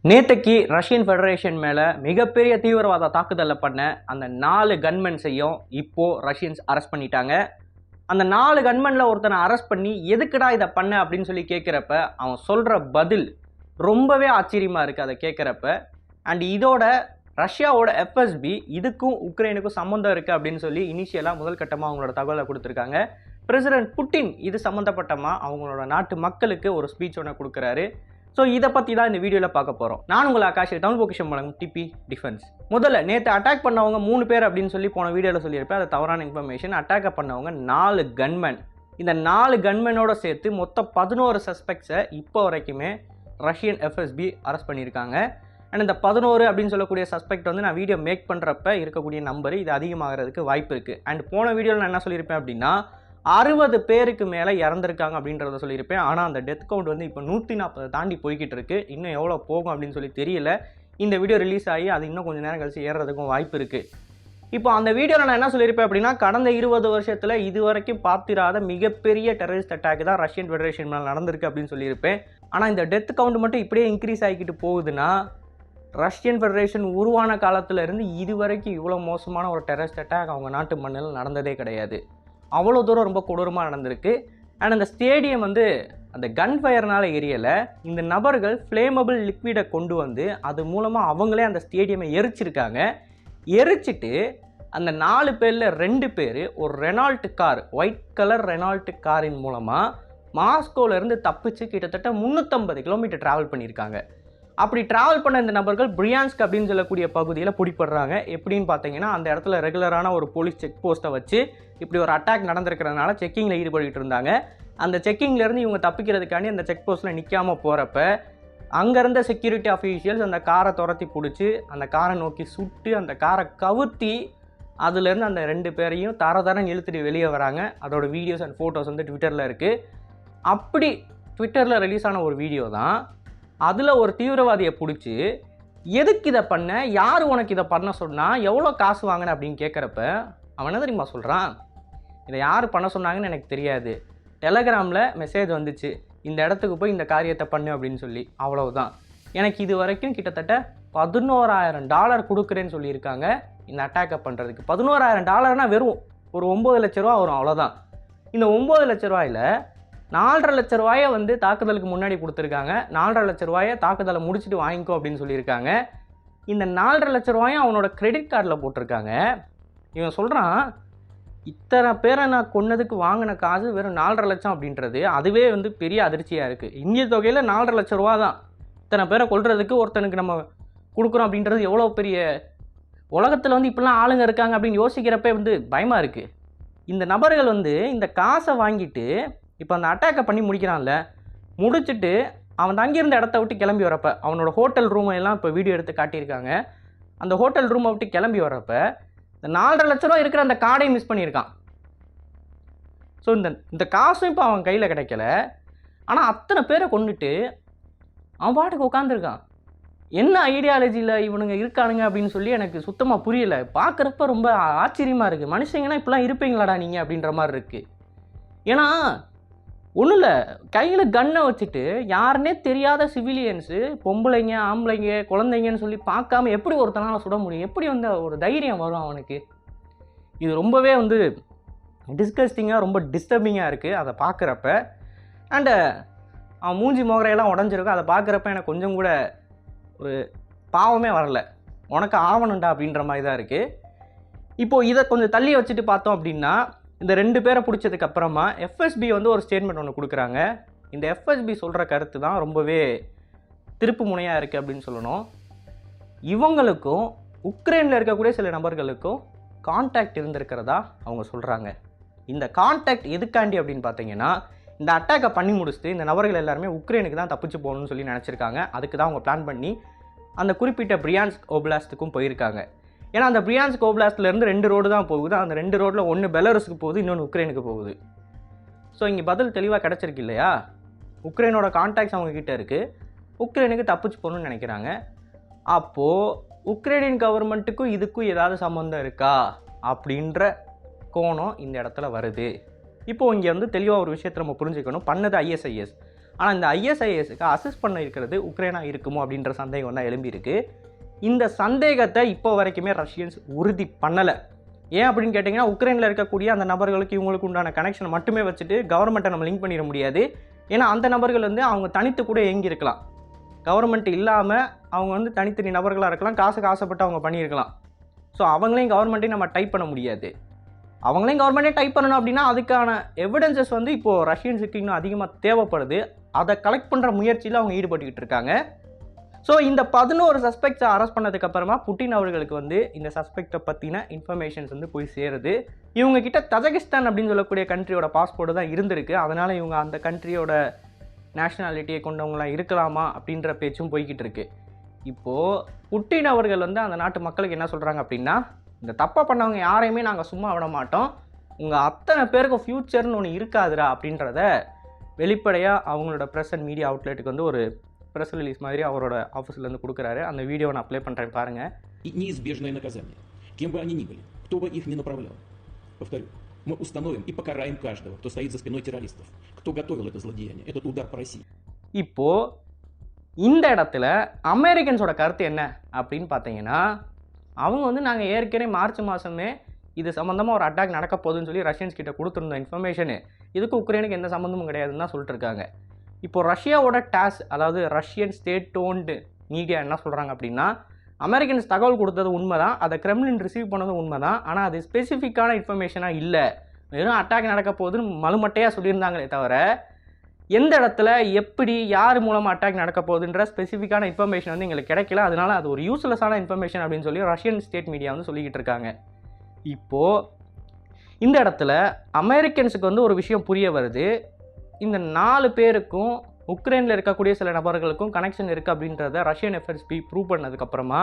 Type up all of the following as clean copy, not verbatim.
நேத்தைக்கு Russian federation மேலே மிகப்பெரிய தீவிரவாத தாக்குதலை பண்ண அந்த 4 கன்மென்ஸையும் இப்போது ரஷ்யன்ஸ் அரெஸ்ட் பண்ணிட்டாங்க. அந்த 4 கன்மெனில் ஒருத்தனை அரெஸ்ட் பண்ணி எதுக்குடா இதை பண்ண அப்படின்னு சொல்லி கேட்குறப்ப அவன் சொல்கிற பதில் ரொம்பவே ஆச்சரியமாக இருக்குது அதை கேட்குறப்ப. அண்ட் இதோட ரஷ்யாவோட எஃப்எஸ்பி இதுக்கும் உக்ரைனுக்கும் சம்மந்தம் இருக்குது அப்படின்னு சொல்லி இனிஷியலாக முதல் கட்டமாக அவங்களோட தகவலை கொடுத்துருக்காங்க. பிரசிடென்ட் புட்டின் இது சம்மந்தப்பட்டமாக அவங்களோட நாட்டு மக்களுக்கு ஒரு ஸ்பீச் ஒன்று கொடுக்குறாரு. ஸோ இதை பற்றி தான் இந்த வீடியோவில் பார்க்க போகிறோம். நான் உங்கள் ஆகாஷ், தமிழ் பொக்கிஷம் வழங்கும் டிபி டிஃபென்ஸ். முதல்ல நேற்று அட்டாக் பண்ணவங்க 3 பேர் அப்படின்னு சொல்லி போன வீடியோவில் சொல்லியிருப்பேன். அது தவறான இன்ஃபர்மேஷன். அட்டாக் பண்ணவங்க 4 கன்மென். இந்த 4 கன்மெனோட சேர்த்து மொத்தம் 11 சஸ்பெக்ட்ஸை இப்போ வரைக்குமே ரஷ்யன் எஃப்எஸ்பி அரெஸ்ட் பண்ணியிருக்காங்க. அண்ட் இந்த 11 அப்படின்னு சொல்லக்கூடிய சஸ்பெக்ட் வந்து நான் வீடியோ மேக் பண்ணுறப்ப இருக்கக்கூடிய நம்பர் இது அதிகமாகிறதுக்கு வாய்ப்பு இருக்குது. அண்ட் போன வீடியோவில் நான் என்ன சொல்லியிருப்பேன் அப்படின்னா 60 பேருக்கு மேலே இறந்துருக்காங்க அப்படின்றத சொல்லியிருப்பேன். ஆனால் அந்த டெத் கவுண்ட் வந்து இப்போ 140 தாண்டி போய்கிட்டு இருக்கு. இன்னும் எவ்வளோ போகும் அப்படின்னு சொல்லி தெரியல. இந்த வீடியோ ரிலீஸ் ஆகி அது இன்னும் கொஞ்சம் நேரம் கழிச்சு ஏறுறதுக்கும் வாய்ப்பு இருக்குது. இப்போ அந்த வீடியோவில் நான் என்ன சொல்லியிருப்பேன் அப்படின்னா கடந்த 20 வருஷத்தில் இது வரைக்கும் பார்த்திராத மிகப்பெரிய டெரரிஸ்ட் அட்டாக் தான் ரஷ்யன் ஃபெடரேஷன் மேலே நடந்திருக்கு அப்படின்னு சொல்லியிருப்பேன். ஆனால் இந்த டெத் கவுண்ட் மட்டும் இப்படியே இன்க்ரீஸ் ஆகிக்கிட்டு போகுதுன்னா ரஷ்யன் ஃபெடரேஷன் உருவான காலத்தில் இருந்து இது வரைக்கும் இவ்வளோ மோசமான ஒரு டெரரிஸ்ட் அட்டாக் அவங்க நாட்டு மண்ணில் நடந்ததே கிடையாது. அவ்வளோ தூரம் ரொம்ப கொடூரமாக நடந்திருக்கு. அண்ட் அந்த ஸ்டேடியம் வந்து அந்த கன் ஃபயர்னால் எரியலை. இந்த நபர்கள் ஃப்ளேமபிள் லிக்விடை கொண்டு வந்து அது மூலமாக அவங்களே அந்த ஸ்டேடியமை எரிச்சிருக்காங்க. எரிச்சிட்டு அந்த 4 பேரில் 2 பேர் ஒரு Renault car, white colour Renault காரின் மூலமாக மாஸ்கோவிலேருந்து தப்பிச்சு கிட்டத்தட்ட 350 கிலோமீட்டர் ட்ராவல் பண்ணியிருக்காங்க. அப்படி ட்ராவல் பண்ண இந்த நபர்கள் பிரியான்ஸ்க் அப்படின்னு சொல்லக்கூடிய பகுதியில் பிடிப்படுறாங்க. எப்படின்னு பார்த்தீங்கன்னா அந்த இடத்துல ரெகுலரான ஒரு போலீஸ் செக் போஸ்ட்டை வச்சு இப்படி ஒரு அட்டாக் நடந்திருக்கிறதுனால செக்கிங்கில் ஈடுபட்டு இருந்தாங்க. அந்த செக்கிங்லேருந்து இவங்க தப்பிக்கிறதுக்காண்டி அந்த செக் போஸ்ட்டில் நிற்காமல் போகிறப்ப அங்கேருந்த செக்யூரிட்டி அஃபீஷியல்ஸ் அந்த காரை துரத்தி பிடிச்சி அந்த காரை நோக்கி சுட்டு அந்த காரை கவுத்தி அதுலேருந்து அந்த 2 பேரையும் தரன்னு இழுத்துட்டு வெளியே வராங்க. அதோட வீடியோஸ் அண்ட் ஃபோட்டோஸ் வந்து ட்விட்டரில் இருக்குது. அப்படி ட்விட்டரில் ரிலீஸ் ஆன ஒரு வீடியோ தான். அதில் ஒரு தீவிரவாதியை பிடிச்சி எதுக்கு இதை பண்ண, யார் உனக்கு இதை பண்ண சொன்னால், எவ்வளோ காசு வாங்கின அப்படின்னு கேட்குறப்ப அவன் என்ன தெரியுமா சொல்கிறான், இதை யார் பண்ண சொன்னாங்கன்னு எனக்கு தெரியாது, டெலகிராமில் மெசேஜ் வந்துச்சு, இந்த இடத்துக்கு போய் இந்த காரியத்தை பண்ணு அப்படின்னு சொல்லி, அவ்வளவுதான். எனக்கு இது வரைக்கும் கிட்டத்தட்ட $11,000 கொடுக்குறேன்னு சொல்லியிருக்காங்க இந்த அட்டாக்கை பண்ணுறதுக்கு. $11,000 வெறும் ஒரு 9 லட்ச ரூபா வரும், அவ்வளோதான். இந்த 9 லட்ச ரூபாயில் 4.5 லட்ச ரூபாயை வந்து தாக்குதலுக்கு முன்னாடி கொடுத்துருக்காங்க. 4.5 லட்ச ரூபாயை தாக்குதலை முடிச்சுட்டு வாங்கிக்கோ அப்படின்னு சொல்லியிருக்காங்க. இந்த 4.5 லட்ச ரூபாயும் அவனோட கிரெடிட் கார்டில் போட்டிருக்காங்க. இவன் சொல்கிறான், இத்தனை பேரை நான் கொன்னதுக்கு வாங்கின காசு வெறும் 4.5 லட்சம் அப்படின்றது அதுவே வந்து பெரிய அதிர்ச்சியாக இருக்குது. இந்திய தொகையில் 4.5 லட்ச ரூபா தான் இத்தனை பேரை கொல்றதுக்கு ஒருத்தனுக்கு நம்ம கொடுக்குறோம் அப்படின்றது எவ்வளோ பெரிய, உலகத்தில் வந்து இப்படிலாம் ஆளுங்க இருக்காங்க அப்படின்னு யோசிக்கிறப்ப வந்து பயமாக இருக்குது. இந்த நபர்கள் வந்து இந்த காசை வாங்கிட்டு இப்போ அந்த அட்டாக்கை பண்ணி முடிக்கிறான்ல, முடிச்சுட்டு அவன் தங்கியிருந்த இடத்த விட்டு கிளம்பி வரப்போ அவனோட ஹோட்டல் ரூமை எல்லாம் இப்போ வீடியோ எடுத்து காட்டியிருக்காங்க. அந்த ஹோட்டல் ரூமை விட்டு கிளம்பி வரப்போ இந்த 4.5 லட்ச ரூபா இருக்கிற அந்த கார்டையும் மிஸ் பண்ணியிருக்கான். ஸோ இந்த காசும் இப்போ அவன் கையில் கிடைக்கல. ஆனால் அத்தனை பேரை கொண்டுட்டு அவன் பாட்டுக்கு உட்காந்துருக்கான். என்ன ஐடியாலஜியில் இவனுங்க இருக்கானுங்க அப்படின்னு சொல்லி எனக்கு சுத்தமாக புரியலை. பார்க்குறப்ப ரொம்ப ஆச்சரியமாக இருக்குது. மனுஷங்கன்னா இப்படிலாம் இருப்பீங்களாடா நீங்கள் அப்படின்ற மாதிரி இருக்குது. ஏன்னா ஒன்றும் இல்லை, கையில் கன்னை வச்சுட்டு யாருன்னே தெரியாத சிவிலியன்ஸு, பொம்பளைங்க, ஆம்பளைங்க, குழந்தைங்கன்னு சொல்லி பார்க்காம எப்படி ஒருத்தனால் சுட முடியும்? எப்படி வந்து ஒரு தைரியம் வரும் அவனுக்கு? இது ரொம்பவே வந்து டிஸ்கஸ்டிங்காக, ரொம்ப டிஸ்டர்பிங்காக இருக்குது அதை பார்க்குறப்ப. அண்டு அவன் மூஞ்சி மோகரையெல்லாம் உடஞ்சிருக்கும். அதை பார்க்குறப்ப எனக்கு கொஞ்சம் கூட ஒரு பாவமே வரல. உனக்கு ஆவணுண்டா அப்படின்ற மாதிரி தான் இருக்குது. இப்போது இதை கொஞ்சம் தள்ளி வச்சுட்டு பார்த்தோம் அப்படின்னா இந்த 2 பேரை பிடிச்சதுக்கு அப்புறமா எஃப்எஸ்பி வந்து ஒரு ஸ்டேட்மெண்ட் ஒன்று கொடுக்குறாங்க. இந்த எஃப்எஸ்பி சொல்கிற கருத்து தான் ரொம்பவே திருப்பு முனையாக இருக்குது அப்படின்னு சொல்லணும். இவங்களுக்கும் உக்ரைனில் இருக்கக்கூடிய சில நபர்களுக்கும் கான்டாக்ட் இருந்திருக்கிறதா அவங்க சொல்கிறாங்க. இந்த கான்டாக்ட் எதுக்காண்டி அப்படின்னு பார்த்தீங்கன்னா இந்த அட்டாக்கை பண்ணி முடிச்சுட்டு இந்த நபர்கள் எல்லாருமே உக்ரைனுக்கு தான் தப்பிச்சு போகணும்னு சொல்லி நினச்சிருக்காங்க. அதுக்கு தான் அவங்க பிளான் பண்ணி அந்த குறிப்பிட்ட பிரியான்ஸ்க் ஓப்லாஸ்ட்டுக்கும் போயிருக்காங்க. ஏன்னா அந்த பிரியான்ஸ்க் ஓப்லாஸ்ட்லேருந்து 2 ரோடு தான் போகுது. அந்த 2 ரோடில் ஒன்று பெலருஸுக்கு போகுது, இன்னொன்று உக்ரைனுக்கு போகுது. ஸோ இங்கே பதில் தெளிவாக கிடச்சிருக்கு இல்லையா? உக்ரைனோட கான்டாக்ட்ஸ் அவங்கக்கிட்ட இருக்குது. உக்ரைனுக்கு தப்பிச்சு போகணுன்னு நினைக்கிறாங்க. அப்போது உக்ரைனியன் கவர்மெண்ட்டுக்கும் இதுக்கும் ஏதாவது சம்மந்தம் இருக்கா அப்படின்ற கோணம் இந்த இடத்துல வருது. இப்போது இங்கே வந்து தெளிவாக ஒரு விஷயத்தை நம்ம புரிஞ்சுக்கணும். பண்ணது ISIS. ஆனால் இந்த ஐஎஸ்ஐஎஸ்க்கு அசிஸ்ட் பண்ண இருக்கிறது உக்ரைனாக இருக்குமோ அப்படின்ற சந்தேகம் தான் எழும்பியிருக்கு. இந்த சந்தேகத்தை இப்போ வரைக்குமே ரஷ்யன்ஸ் உறுதி பண்ணலை. ஏன் அப்படின்னு கேட்டிங்கன்னா, உக்ரைனில் இருக்கக்கூடிய அந்த நபர்களுக்கு இவங்களுக்கு உண்டான கனெக்ஷனை மட்டுமே வச்சுட்டு கவர்மெண்ட்டை நம்ம லிங்க் பண்ணிட முடியாது. ஏன்னா அந்த நபர்கள் வந்து அவங்க தனித்து கூட இயங்கி இருக்கலாம். கவர்மெண்ட் இல்லாமல் அவங்க வந்து தனித்தனி நபர்களாக இருக்கலாம், காசுக்கு ஆசைப்பட்டு அவங்க பண்ணியிருக்கலாம். ஸோ அவங்களையும் கவர்மெண்ட்டையும் நம்ம டைப் பண்ண முடியாது. அவங்களையும் கவர்மெண்ட்டே டைப் பண்ணணும் அப்படின்னா அதுக்கான எவிடன்சஸ் வந்து இப்போது ரஷ்யன்ஸுக்கு இன்னும் அதிகமாக தேவைப்படுது. அதை கலெக்ட் பண்ணுற முயற்சியில் அவங்க ஈடுபட்டுக்கிட்டு இருக்காங்க. ஸோ இந்த 11 சஸ்பெக்ட்ஸை அரெஸ்ட் பண்ணதுக்கப்புறமா புட்டின் அவர்களுக்கு வந்து இந்த சஸ்பெக்டை பற்றின இன்ஃபர்மேஷன்ஸ் வந்து போய் சேருது. இவங்க கிட்ட தஜகிஸ்தான் அப்படின்னு சொல்லக்கூடிய கண்ட்ரியோட பாஸ்போர்ட் தான் இருந்திருக்கு. அதனால் இவங்க அந்த கண்ட்ரியோட நேஷ்னாலிட்டியை கொண்டவங்களாம் இருக்கலாமா அப்படின்ற பேச்சும் போய்கிட்டு இருக்கு. இப்போது புட்டின் அவர்கள் வந்து அந்த நாட்டு மக்களுக்கு என்ன சொல்கிறாங்க அப்படின்னா, இந்த தப்பை பண்ணவங்க யாரையுமே நாங்கள் சும்மா விட மாட்டோம், உங்கள் அத்தனை பேருக்கு ஃப்யூச்சர்னு ஒன்று இருக்காதுடா அப்படின்றத வெளிப்படையாக அவங்களோட ப்ரெஸ் அண்ட் மீடியா அவுட்லெட்டுக்கு வந்து ஒரு ப்ரெஸ் ரிலீஸ் மாதிரி அவரோட ஆஃபீஸ்லேருந்து கொடுக்குறாரு. அந்த வீடியோ நான் அப்ளை பண்ணுறேன் பாருங்கள். Неизбежное наказание, кем бы они ни были, кто бы их ни направлял. Повторю, мы установим и покараем каждого, кто стоит за спиной террористов, кто готовил это злодеяние, этот удар по России. இப்போது இந்த இடத்துல அமெரிக்கன்ஸோட கருத்து என்ன அப்படின்னு பார்த்தீங்கன்னா, அவங்க வந்து நாங்கள் ஏற்கனவே மார்ச் மாதமே இது சம்மந்தமாக ஒரு அட்டாக் நடக்க போகுதுன்னு சொல்லி ரஷ்யன்ஸ் கிட்ட கொடுத்துருந்த இன்ஃபர்மேஷனு இதுக்கு உக்ரைனுக்கு எந்த சம்மந்தமும் கிடையாதுன்னு தான் சொல்லிட்டு இருக்காங்க. இப்போ ரஷ்யாவோட டாஸ், அதாவது ரஷ்யன் ஸ்டேட் ஓன்டு மீடியா என்ன சொல்கிறாங்க அப்படின்னா, அமெரிக்கன்ஸ் தகவல் கொடுத்தது உண்மை தான், அதை கிரெம்லின் ரிசீவ் பண்ணதும் உண்மை தான், ஆனால் அது ஸ்பெசிஃபிக்கான இன்ஃபர்மேஷனாக இல்லை, வெறும் அட்டாக் நடக்க போகுதுன்னு மலுமட்டையாக சொல்லியிருந்தாங்களே தவிர எந்த இடத்துல எப்படி யார் மூலமாக அட்டாக் நடக்க போகுதுன்ற ஸ்பெசிஃபிக்கான இன்ஃபர்மேஷன் வந்து எங்களுக்கு கிடைக்கல. அதனால அது ஒரு யூஸ்லெஸ்ஸான இன்ஃபர்மேஷன் அப்படின்னு சொல்லி ரஷ்யன் ஸ்டேட் மீடியா வந்து சொல்லிக்கிட்டு இருக்காங்க. இப்போது இந்த இடத்துல அமெரிக்கன்ஸுக்கு வந்து ஒரு விஷயம் புரிய வருது. இந்த 4 பேருக்கும் உக்ரைனில் இருக்கக்கூடிய சில நபர்களுக்கும் கனெக்ஷன் இருக்குது அப்படின்றத ரஷ்யன் எஃப்எஸ்பி ப்ரூவ் பண்ணதுக்கப்புறமா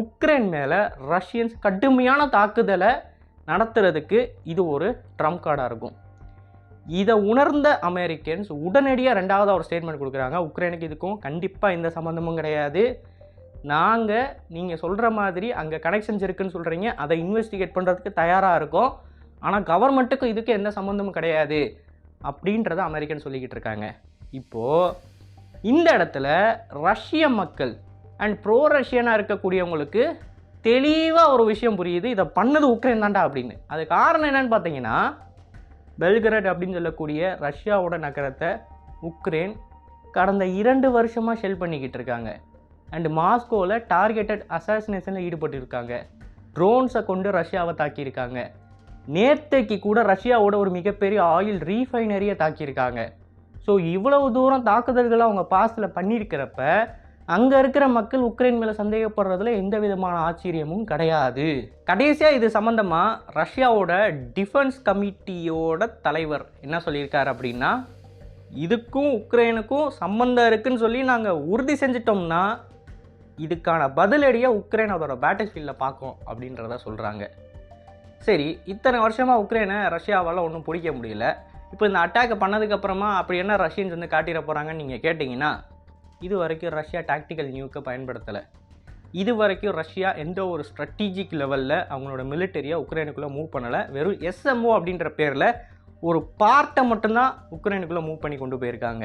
உக்ரைன் மேலே ரஷ்யன்ஸ் கடுமையான தாக்குதலை நடத்துறதுக்கு இது ஒரு ட்ரம்ப் கார்டாக இருக்கும். இதை உணர்ந்த அமெரிக்கன்ஸ் உடனடியாக 2வது ஒரு ஸ்டேட்மெண்ட் கொடுக்குறாங்க. உக்ரைனுக்கு இதுக்கும் கண்டிப்பாக எந்த சம்மந்தமும் கிடையாது, நாங்கள் நீங்கள் சொல்கிற மாதிரி அங்கே கனெக்ஷன்ஸ் இருக்குதுன்னு சொல்கிறீங்க, அதை இன்வெஸ்டிகேட் பண்ணுறதுக்கு தயாராக இருக்கோம், ஆனால் கவர்மெண்ட்டுக்கும் இதுக்கு எந்த சம்மந்தமும் கிடையாது அப்படின்றத அமெரிக்கன் சொல்லிக்கிட்டு இருக்காங்க. இப்போது இந்த இடத்துல ரஷ்ய மக்கள் அண்ட் ப்ரோ ரஷ்யனாக இருக்கக்கூடியவங்களுக்கு தெளிவாக ஒரு விஷயம் புரியுது, இதை பண்ணது உக்ரைன் தான்டா அப்படின்னு. அது காரணம் என்னன்னு பார்த்தீங்கன்னா, பெல்கிரேட் அப்படின்னு சொல்லக்கூடிய ரஷ்யாவோட நகரத்தை உக்ரைன் கடந்த 2 வருஷமாக ஷெல் பண்ணிக்கிட்டு இருக்காங்க. அண்டு மாஸ்கோவில் டார்கெட்டட் அசாசினேஷனில் ஈடுபட்டு இருக்காங்க. ட்ரோன்ஸை கொண்டு ரஷ்யாவை தாக்கியிருக்காங்க. நேற்றைக்கு கூட ரஷ்யாவோட ஒரு மிகப்பெரிய ஆயில் ரீஃபைனரியை தாக்கியிருக்காங்க. ஸோ இவ்வளவு தூரம் தாக்குதல்களை அவங்க பாஸ்டில் பண்ணியிருக்கிறப்ப அங்கே இருக்கிற மக்கள் உக்ரைன் மேலே சந்தேகப்படுறதுல எந்த விதமான ஆச்சரியமும் கிடையாது. கடைசியாக இது சம்மந்தமாக ரஷ்யாவோட டிஃபென்ஸ் கமிட்டியோட தலைவர் என்ன சொல்லியிருக்காரு அப்படின்னா, இதுக்கும் உக்ரைனுக்கும் சம்மந்தம் இருக்குன்னு சொல்லி நாங்கள் உறுதி செஞ்சிட்டோம்னா இதுக்கான பதிலடியாக உக்ரைன் அதோட பேட்டில் ஃபீல்டில் பார்க்கும் அப்படின்றத சொல்கிறாங்க. சரி, இத்தனை வருஷமாக உக்ரைனை ரஷ்யாவால் ஒன்றும் பிடிக்க முடியல, இப்போ இந்த அட்டாக்கை பண்ணதுக்கப்புறமா அப்படி என்ன ரஷ்யன்ஸ் வந்து காட்டிட போகிறாங்கன்னு நீங்கள் கேட்டிங்கன்னா, இது வரைக்கும் ரஷ்யா டாக்டிக்கல் நியூக்கை பயன்படுத்தலை. இது வரைக்கும் ரஷ்யா எந்த ஒரு ஸ்ட்ராட்டஜிக் லெவலில் அவங்களோட மிலிட்டரியை உக்ரைனுக்குள்ளே மூவ் பண்ணலை. வெறும் எஸ்எம்ஓ அப்படின்ற பேரில் ஒரு பார்ட்டை மட்டும்தான் உக்ரைனுக்குள்ளே மூவ் பண்ணி கொண்டு போயிருக்காங்க.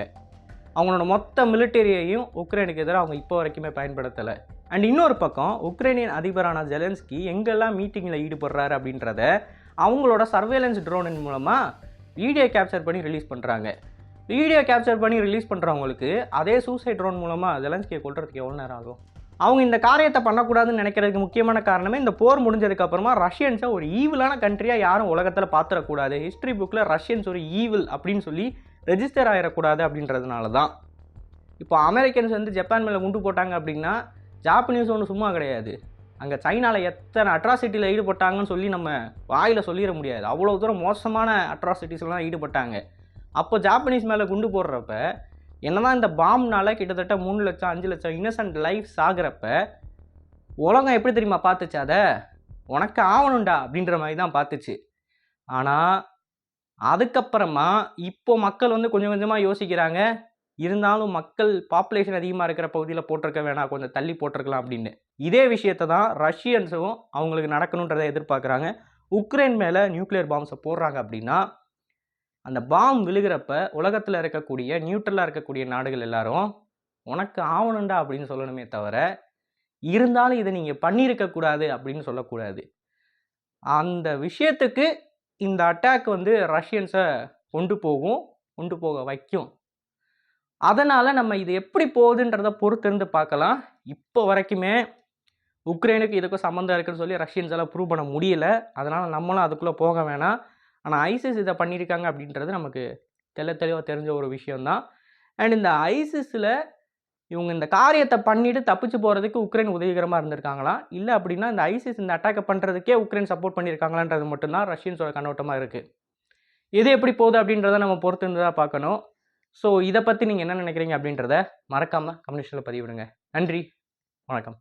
அவங்களோட மொத்த மிலிட்டரியையும் உக்ரைனுக்கு எதிராக அவங்க இப்போ வரைக்குமே பயன்படுத்தலை. அண்ட் இன்னொரு பக்கம் உக்ரைனியன் அதிபரான ஜெலன்ஸ்கி எங்கெல்லாம் மீட்டிங்கில் ஈடுபடுறாரு அப்படின்றத அவங்களோட சர்வேலன்ஸ் ட்ரோனின் மூலமாக வீடியோ கேப்சர் பண்ணி ரிலீஸ் பண்ணுறாங்க. வீடியோ கேப்சர் பண்ணி ரிலீஸ் பண்ணுறவங்களுக்கு அதே சூசைட் ட்ரோன் மூலமாக ஜெலன்ஸ்கியை கொல்றதுக்கு எவ்வளோ நேரம் ஆகும்? அவங்க இந்த காரியத்தை பண்ணக்கூடாதுன்னு நினைக்கிறதுக்கு முக்கியமான காரணமே இந்த போர் முடிஞ்சதுக்கப்புறமா ரஷ்யன்ஸை ஒரு ஈவிலான கண்ட்ரியாக யாரும் உலகத்தில் பார்த்துடக்கூடாது, ஹிஸ்ட்ரி புக்கில் ரஷ்யன்ஸ் ஒரு ஈவில் அப்படின்னு சொல்லி ரெஜிஸ்டர் ஆகிடக்கூடாது அப்படின்றதுனால தான். இப்போ அமெரிக்கன்ஸ் வந்து ஜப்பான் மேலே குண்டு போட்டாங்க அப்படின்னா ஜாப்பனீஸ் ஒன்றும் சும்மா கிடையாது. அங்கே சைனாவில் எத்தனை அட்ராசிட்டியில் ஈடுபட்டாங்கன்னு சொல்லி நம்ம வாயில் சொல்லிட முடியாது. அவ்வளோ தூரம் மோசமான அட்ராசிட்டிஸ்லாம் ஈடுபட்டாங்க. அப்போ ஜாப்பனீஸ் மேலே குண்டு போடுறப்ப என்னதான் இந்த பாம்னால கிட்டத்தட்ட 3 லட்சம் 5 லட்சம் இன்னசென்ட் லைஃப்ஸ் ஆகிறப்ப உலகம் எப்படி தெரியுமா பார்த்துச்சு? அதை உனக்கு ஆகணும்டா அப்படின்ற மாதிரி தான் பார்த்துச்சு. ஆனால் அதுக்கப்புறமா இப்போ மக்கள் வந்து கொஞ்சம் கொஞ்சமாக யோசிக்கிறாங்க, இருந்தாலும் மக்கள் பாப்புலேஷன் அதிகமாக இருக்கிற பகுதியில் போட்டிருக்க வேணாம், கொஞ்சம் தள்ளி போட்டிருக்கலாம் அப்படின்னு. இதே விஷயத்தை தான் ரஷ்யன்ஸும் அவங்களுக்கு நடக்கணுன்றதை எதிர்பார்க்குறாங்க. உக்ரைன் மேலே நியூக்ளியர் பாம்ஸை போடுறாங்க அப்படின்னா அந்த பாம் விழுகிறப்ப உலகத்தில் இருக்கக்கூடிய நியூட்ரலாக இருக்கக்கூடிய நாடுகள் எல்லாரும் உனக்கு ஆவணுண்டா அப்படின்னு சொல்லணுமே தவிர, இருந்தாலும் இதை நீங்கள் பண்ணியிருக்கக்கூடாது அப்படின்னு சொல்லக்கூடாது. அந்த விஷயத்துக்கு இந்த அட்டாக் வந்து ரஷ்யன்ஸை கொண்டு போக வைக்கும். அதனால் நம்ம இது எப்படி போகுதுன்றதை பொறுத்திருந்து பார்க்கலாம். இப்போ வரைக்குமே உக்ரைனுக்கு இதுக்கும் சம்மந்தம் இருக்குன்னு சொல்லி ரஷ்யன்ஸால் ப்ரூவ் பண்ண முடியல. அதனால் நம்மளும் அதுக்குள்ளே போக வேணாம். ஆனால் ஐசிஸ் இதை பண்ணியிருக்காங்க அப்படின்றது நமக்கு தெளிவாக தெரிஞ்ச ஒரு விஷயம்தான். அண்ட் இந்த ஐசிஸில் இவங்க இந்த காரியத்தை பண்ணிட்டு தப்பிச்சு போகிறதுக்கு உக்ரைன் உதவிகரமாக இருந்திருக்காங்களாம், இல்லை அப்படின்னா இந்த ஐசிஸ் இந்த அட்டாக்கை பண்ணுறதுக்கே உக்ரைன் சப்போர்ட் பண்ணியிருக்காங்களான்றது மட்டும்தான் ரஷ்யன்ஸோட கண்ணோட்டமாக இருக்குது. இது எப்படி போகுது அப்படின்றத நம்ம பொறுத்து இருந்து தான் பார்க்கணும். ஸோ இதை பற்றி நீங்கள் என்ன நினைக்கிறீங்க அப்படின்றத மறக்காமல் கம்யூனிஸ்டில் பதிவிடுங்க. நன்றி, வணக்கம்.